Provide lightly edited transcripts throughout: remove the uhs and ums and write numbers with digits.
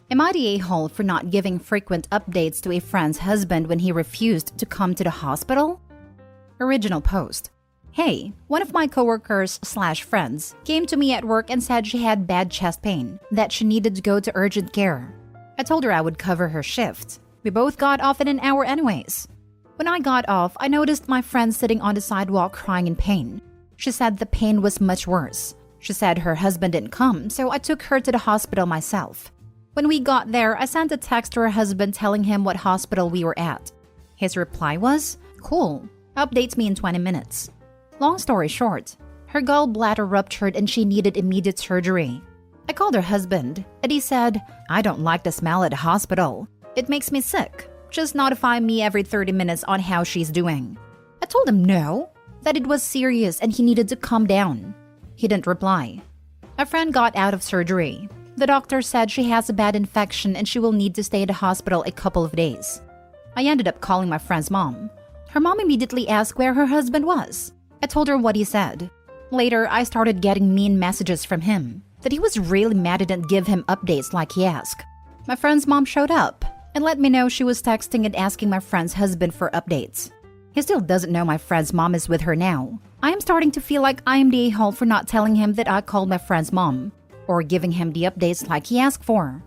Am I the a-hole for not giving frequent updates to a friend's husband when he refused to come to the hospital? Original post. Hey, one of my coworkers/friends came to me at work and said she had bad chest pain, that she needed to go to urgent care. I told her I would cover her shift. We both got off in an hour anyways. When I got off, I noticed my friend sitting on the sidewalk crying in pain. She said the pain was much worse. She said her husband didn't come, so I took her to the hospital myself. When we got there, I sent a text to her husband telling him what hospital we were at. His reply was, "Cool, updates me in 20 minutes." Long story short, her gallbladder ruptured and she needed immediate surgery. I called her husband, and he said, "I don't like the smell at the hospital. It makes me sick. Just notify me every 30 minutes on how she's doing." I told him no, that it was serious and he needed to calm down. He didn't reply. A friend got out of surgery. The doctor said she has a bad infection and she will need to stay at the hospital a couple of days. I ended up calling my friend's mom. Her mom immediately asked where her husband was. I told her what he said. Later, I started getting mean messages from him, that he was really mad I didn't give him updates like he asked. My friend's mom showed up and let me know she was texting and asking my friend's husband for updates. He still doesn't know my friend's mom is with her now. I am starting to feel like I am the a-hole for not telling him that I called my friend's mom, or giving him the updates like he asked for.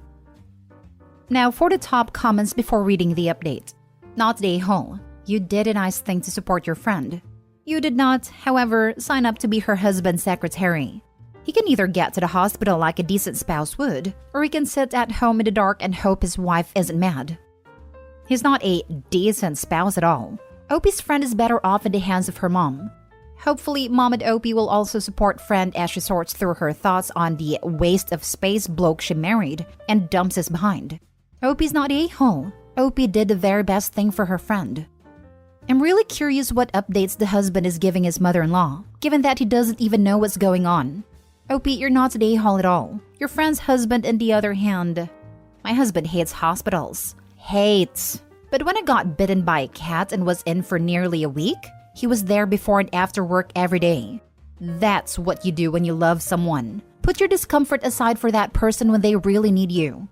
Now for the top comments before reading the update. Not the a-hole. You did a nice thing to support your friend. You did not, however, sign up to be her husband's secretary. He can either get to the hospital like a decent spouse would, or he can sit at home in the dark and hope his wife isn't mad. He's not a decent spouse at all. Opie's friend is better off in the hands of her mom. Hopefully, Mom and Opie will also support friend as she sorts through her thoughts on the waste of space bloke she married and dumps us behind. Opie's not a a-hole. Opie did the very best thing for her friend. I'm really curious what updates the husband is giving his mother-in-law, given that he doesn't even know what's going on. Opie, you're not an a-hole at all. Your friend's husband, on the other hand... My husband hates hospitals. Hates. But when I got bitten by a cat and was in for nearly a week, he was there before and after work every day. That's what you do when you love someone. Put your discomfort aside for that person when they really need you.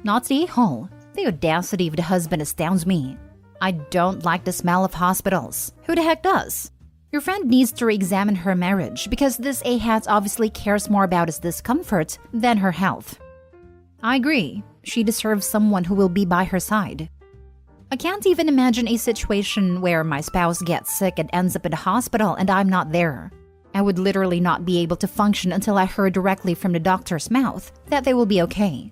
Not the a-hole. The audacity of the husband astounds me. I don't like the smell of hospitals. Who the heck does? Your friend needs to re-examine her marriage because this a-hat obviously cares more about his discomfort than her health. I agree. She deserves someone who will be by her side. I can't even imagine a situation where my spouse gets sick and ends up in the hospital and I'm not there. I would literally not be able to function until I heard directly from the doctor's mouth that they will be okay.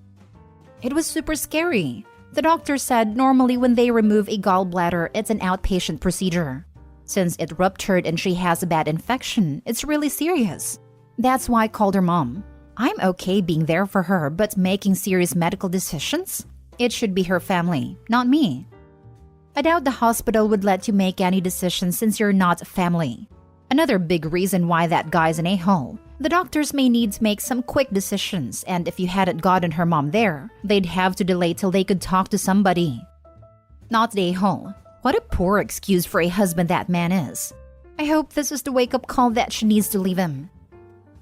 It was super scary. The doctor said normally when they remove a gallbladder, it's an outpatient procedure. Since it ruptured and she has a bad infection, it's really serious. That's why I called her mom. I'm okay being there for her, but making serious medical decisions? It should be her family, not me. I doubt the hospital would let you make any decisions since you're not family. Another big reason why that guy's an a-hole. The doctors may need to make some quick decisions, and if you hadn't gotten her mom there, they'd have to delay till they could talk to somebody. Not the a-hole. What a poor excuse for a husband that man is. I hope this is the wake-up call that she needs to leave him.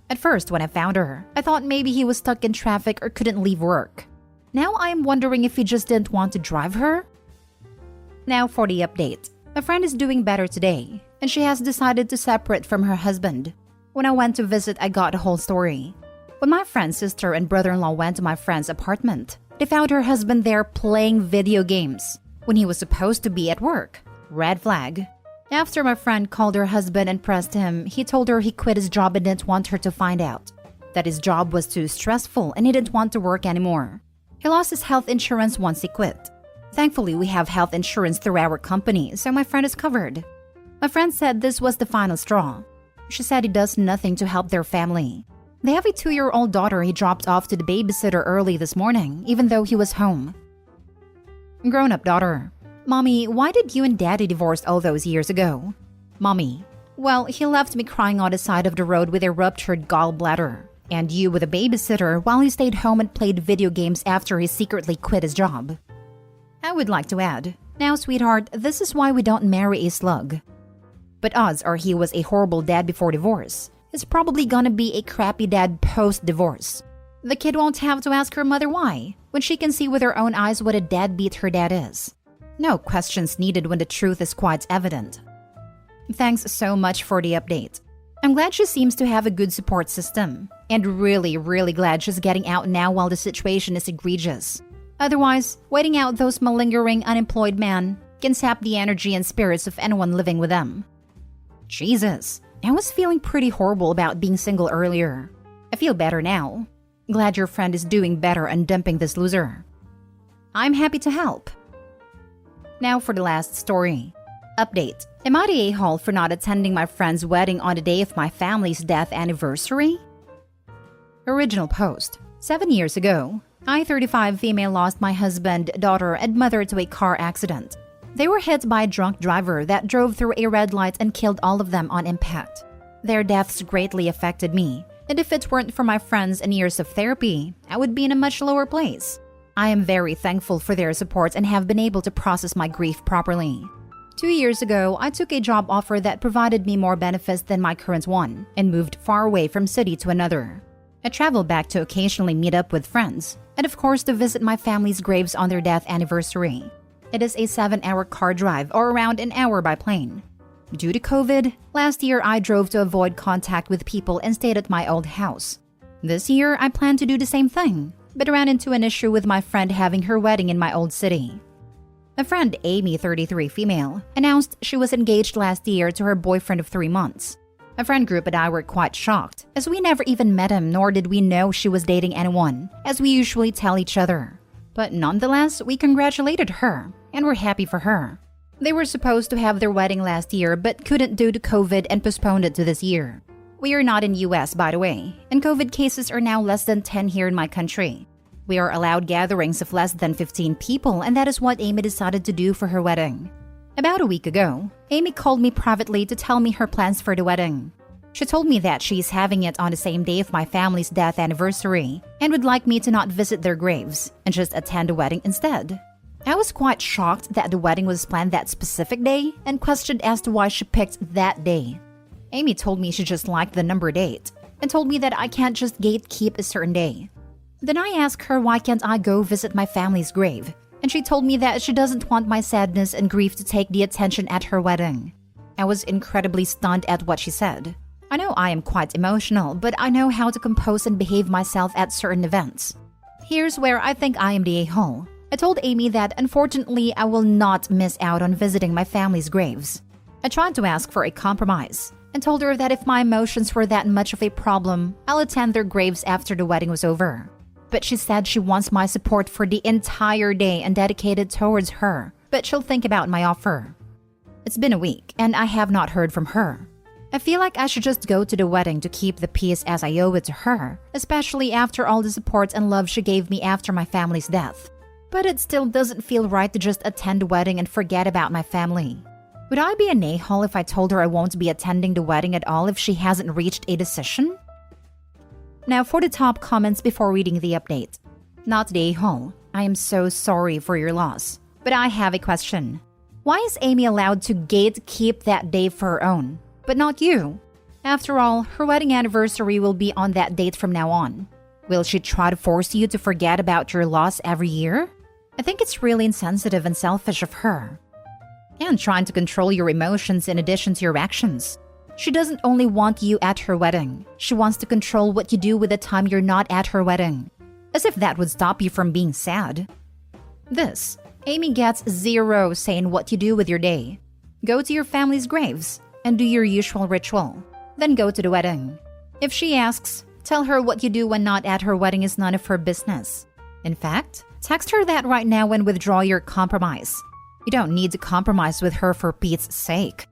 At first, when I found her, I thought maybe he was stuck in traffic or couldn't leave work. Now I'm wondering if he just didn't want to drive her? Now for the update. My friend is doing better today, and she has decided to separate from her husband. When I went to visit, I got the whole story. When my friend's sister and brother-in-law went to my friend's apartment, they found her husband there playing video games when he was supposed to be at work. Red flag. After my friend called her husband and pressed him, he told her he quit his job and didn't want her to find out. That his job was too stressful and he didn't want to work anymore. He lost his health insurance once he quit. Thankfully, we have health insurance through our company, so my friend is covered. My friend said this was the final straw. She said he does nothing to help their family. They have a 2-year-old daughter he dropped off to the babysitter early this morning, even though he was home. Grown-up daughter. Mommy, why did you and Daddy divorce all those years ago? Mommy. Well, he left me crying on the side of the road with a ruptured gallbladder. And you with a babysitter while he stayed home and played video games after he secretly quit his job. I would like to add, now sweetheart, this is why we don't marry a slug. But odds are he was a horrible dad before divorce. He's probably gonna be a crappy dad post-divorce. The kid won't have to ask her mother why, when she can see with her own eyes what a deadbeat her dad is. No questions needed when the truth is quite evident. Thanks so much for the update. I'm glad she seems to have a good support system, and really glad she's getting out now while the situation is egregious. Otherwise, waiting out those malingering unemployed men can sap the energy and spirits of anyone living with them. Jesus, I was feeling pretty horrible about being single earlier. I feel better now. Glad your friend is doing better and dumping this loser. I'm happy to help. Now for the last story. Update. Am I the a-hole for not attending my friend's wedding on the day of my family's death anniversary? Original post. 7 years ago, I, 35 female, lost my husband, daughter, and mother to a car accident. They were hit by a drunk driver that drove through a red light and killed all of them on impact. Their deaths greatly affected me, and if it weren't for my friends and years of therapy, I would be in a much lower place. I am very thankful for their support and have been able to process my grief properly. 2 years ago, I took a job offer that provided me more benefits than my current one and moved far away from city to another. I travel back to occasionally meet up with friends, and of course to visit my family's graves on their death anniversary. It is a 7-hour car drive or around an hour by plane. Due to COVID, last year I drove to avoid contact with people and stayed at my old house. This year I plan to do the same thing, but ran into an issue with my friend having her wedding in my old city. A friend, Amy, 33 female, announced she was engaged last year to her boyfriend of 3 months. A friend group and I were quite shocked, as we never even met him nor did we know she was dating anyone, as we usually tell each other. But nonetheless, we congratulated her, and were happy for her. They were supposed to have their wedding last year but couldn't due to COVID and postponed it to this year. We are not in US, by the way, and COVID cases are now less than 10 here in my country. We are allowed gatherings of less than 15 people, and that is what Amy decided to do for her wedding. About a week ago, Amy called me privately to tell me her plans for the wedding. She told me that she's having it on the same day of my family's death anniversary and would like me to not visit their graves and just attend the wedding instead. I was quite shocked that the wedding was planned that specific day and questioned as to why she picked that day. Amy told me she just liked the number 8 and told me that I can't just gatekeep a certain day. Then I asked her why can't I go visit my family's grave, and she told me that she doesn't want my sadness and grief to take the attention at her wedding. I was incredibly stunned at what she said. I know I am quite emotional, but I know how to compose and behave myself at certain events. Here's where I think I am the a-hole. I told Amy that unfortunately I will not miss out on visiting my family's graves. I tried to ask for a compromise and told her that if my emotions were that much of a problem, I'll attend their graves after the wedding was over. But she said she wants my support for the entire day and dedicated towards her, but she'll think about my offer. It's been a week and I have not heard from her. I feel like I should just go to the wedding to keep the peace as I owe it to her, especially after all the support and love she gave me after my family's death. But it still doesn't feel right to just attend the wedding and forget about my family. Would I be an a-hole if I told her I won't be attending the wedding at all if she hasn't reached a decision? Now for the top comments before reading the update. Not the a-hole. I am so sorry for your loss. But I have a question. Why is Amy allowed to gatekeep that day for her own, but not you? After all, her wedding anniversary will be on that date from now on. Will she try to force you to forget about your loss every year? I think it's really insensitive and selfish of her. And trying to control your emotions in addition to your actions. She doesn't only want you at her wedding. She wants to control what you do with the time you're not at her wedding. As if that would stop you from being sad. This, Amy gets zero say in what you do with your day. Go to your family's graves and do your usual ritual. Then go to the wedding. If she asks, tell her what you do when not at her wedding is none of her business. In fact, text her that right now and withdraw your compromise. You don't need to compromise with her for Pete's sake.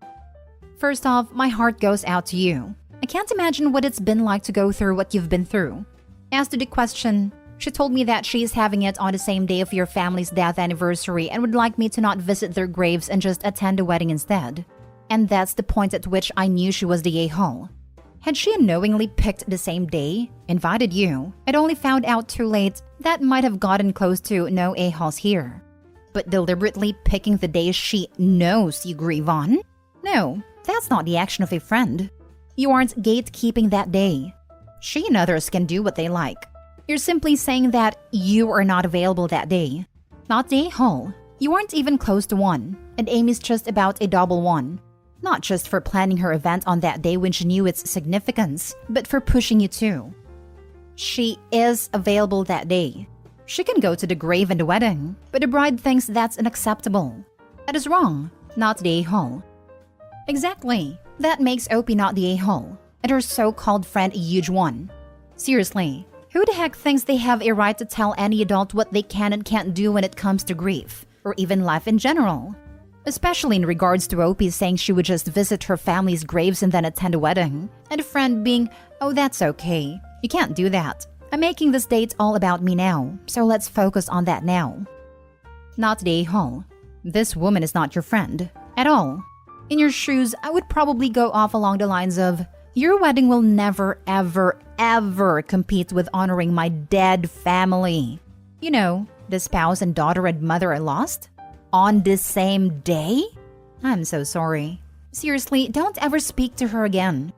First off, my heart goes out to you. I can't imagine what it's been like to go through what you've been through. As to the question, she told me that she's having it on the same day of your family's death anniversary and would like me to not visit their graves and just attend a wedding instead. And that's the point at which I knew she was the a-hole. Had she unknowingly picked the same day, invited you, and only found out too late, that might have gotten close to no a-holes here. But deliberately picking the day she knows you grieve on? No, that's not the action of a friend. You aren't gatekeeping that day. She and others can do what they like. You're simply saying that you are not available that day. Not the a-hole. You weren't even close to one, and Amy's just about a double one. Not just for planning her event on that day when she knew its significance, but for pushing you too. She is available that day. She can go to the grave and the wedding, but the bride thinks that's unacceptable. That is wrong, not the a-hole. Exactly. That makes Opie not the a-hole, and her so-called friend a huge one. Seriously, who the heck thinks they have a right to tell any adult what they can and can't do when it comes to grief, or even life in general? Especially in regards to Opie saying she would just visit her family's graves and then attend a wedding, and a friend being, oh, that's okay. You can't do that. I'm making this date all about me now, so let's focus on that now. Not the a-hole. This woman is not your friend. At all. In your shoes, I would probably go off along the lines of, your wedding will never, ever, ever compete with honoring my dead family. You know, the spouse and daughter and mother I lost? On this same day? I'm so sorry. Seriously, don't ever speak to her again.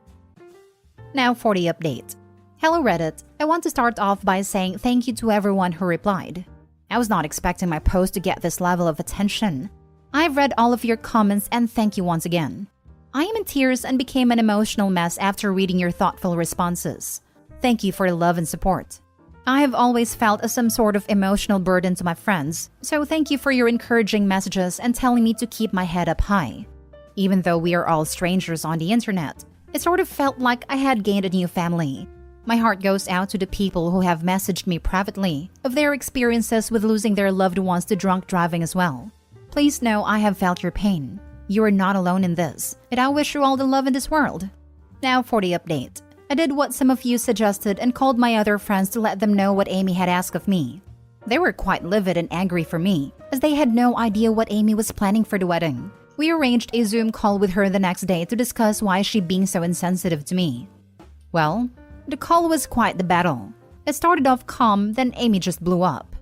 Now for the update. Hello Reddit. I want to start off by saying thank you to everyone who replied. I was not expecting my post to get this level of attention. I've read all of your comments and thank you once again. I am in tears and became an emotional mess after reading your thoughtful responses. Thank you for the love and support. I have always felt some sort of emotional burden to my friends, so thank you for your encouraging messages and telling me to keep my head up high. Even though we are all strangers on the internet, it sort of felt like I had gained a new family. My heart goes out to the people who have messaged me privately of their experiences with losing their loved ones to drunk driving as well. Please know I have felt your pain. You are not alone in this, and I wish you all the love in this world. Now for the update. I did what some of you suggested and called my other friends to let them know what Amy had asked of me. They were quite livid and angry for me, as they had no idea what Amy was planning for the wedding. We arranged a Zoom call with her the next day to discuss why she being so insensitive to me. Well, the call was quite the battle. It started off calm, then Amy just blew up.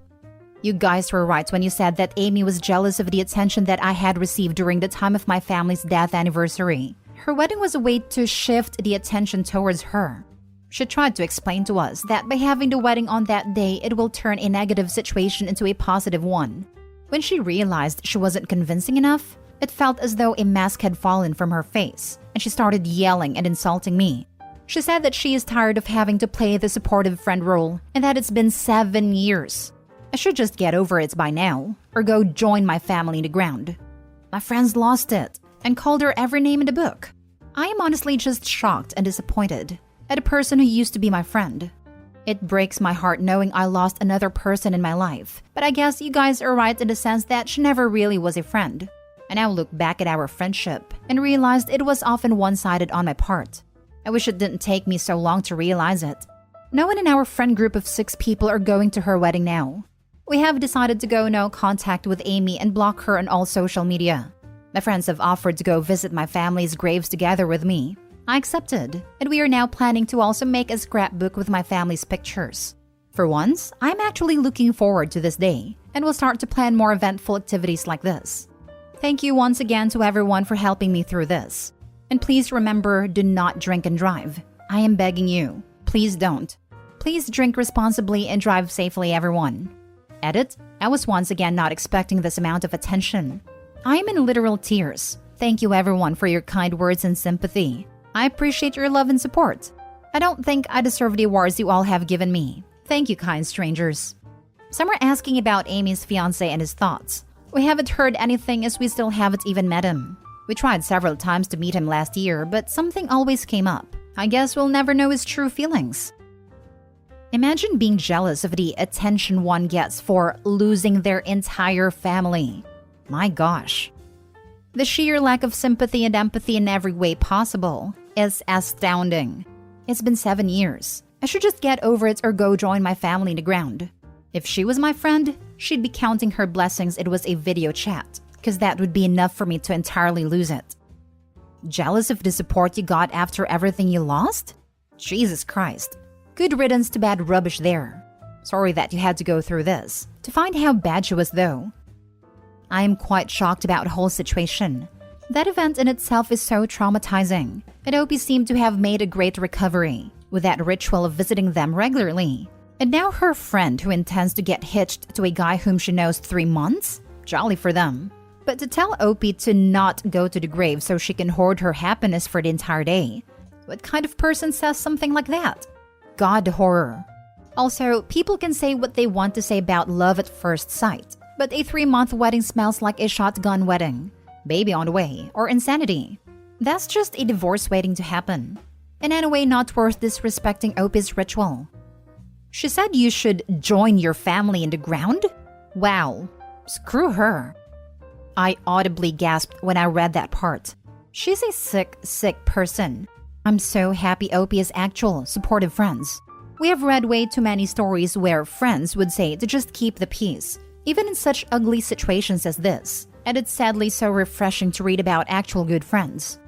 You guys were right when you said that Amy was jealous of the attention that I had received during the time of my family's death anniversary. Her wedding was a way to shift the attention towards her. She tried to explain to us that by having the wedding on that day, it will turn a negative situation into a positive one. When she realized she wasn't convincing enough, it felt as though a mask had fallen from her face, and she started yelling and insulting me. She said that she is tired of having to play the supportive friend role and that it's been 7 years. I should just get over it by now, or go join my family in the ground. My friends lost it and called her every name in the book. I am honestly just shocked and disappointed at a person who used to be my friend. It breaks my heart knowing I lost another person in my life, but I guess you guys are right in the sense that she never really was a friend. I now look back at our friendship and realized it was often one-sided on my part. I wish it didn't take me so long to realize it. No one in our friend group of 6 people are going to her wedding now. We have decided to go no contact with Amy and block her on all social media. My friends have offered to go visit my family's graves together with me. I accepted, and we are now planning to also make a scrapbook with my family's pictures. For once, I'm actually looking forward to this day, and will start to plan more eventful activities like this. Thank you once again to everyone for helping me through this. And please remember, do not drink and drive. I am begging you. Please don't. Please drink responsibly and drive safely, everyone. Edit, I was once again not expecting this amount of attention. I am in literal tears. Thank you everyone for your kind words and sympathy. I appreciate your love and support. I don't think I deserve the awards you all have given me. Thank you, kind strangers. Some are asking about Amy's fiancé and his thoughts. We haven't heard anything as we still haven't even met him. We tried several times to meet him last year, but something always came up. I guess we'll never know his true feelings. Imagine being jealous of the attention one gets for losing their entire family. My gosh. The sheer lack of sympathy and empathy in every way possible is astounding. It's been 7 years. I should just get over it or go join my family in the ground. If she was my friend, she'd be counting her blessings it was a video chat, because that would be enough for me to entirely lose it. Jealous of the support you got after everything you lost? Jesus Christ. Good riddance to bad rubbish there. Sorry that you had to go through this. To find how bad she was though. I am quite shocked about the whole situation. That event in itself is so traumatizing. And Opie seemed to have made a great recovery, with that ritual of visiting them regularly. And now her friend who intends to get hitched to a guy whom she knows 3 months? Jolly for them. But to tell Opie to not go to the grave so she can hoard her happiness for the entire day. What kind of person says something like that? God, horror. Also, people can say what they want to say about love at first sight, but a 3-month wedding smells like a shotgun wedding, baby on the way, or insanity. That's just a divorce waiting to happen. And anyway, not worth disrespecting Opie's ritual. She said you should join your family in the ground? Wow, screw her. I audibly gasped when I read that part. She's a sick person. I'm so happy Opie has actual, supportive friends. We have read way too many stories where friends would say to just keep the peace, even in such ugly situations as this. And it's sadly so refreshing to read about actual good friends.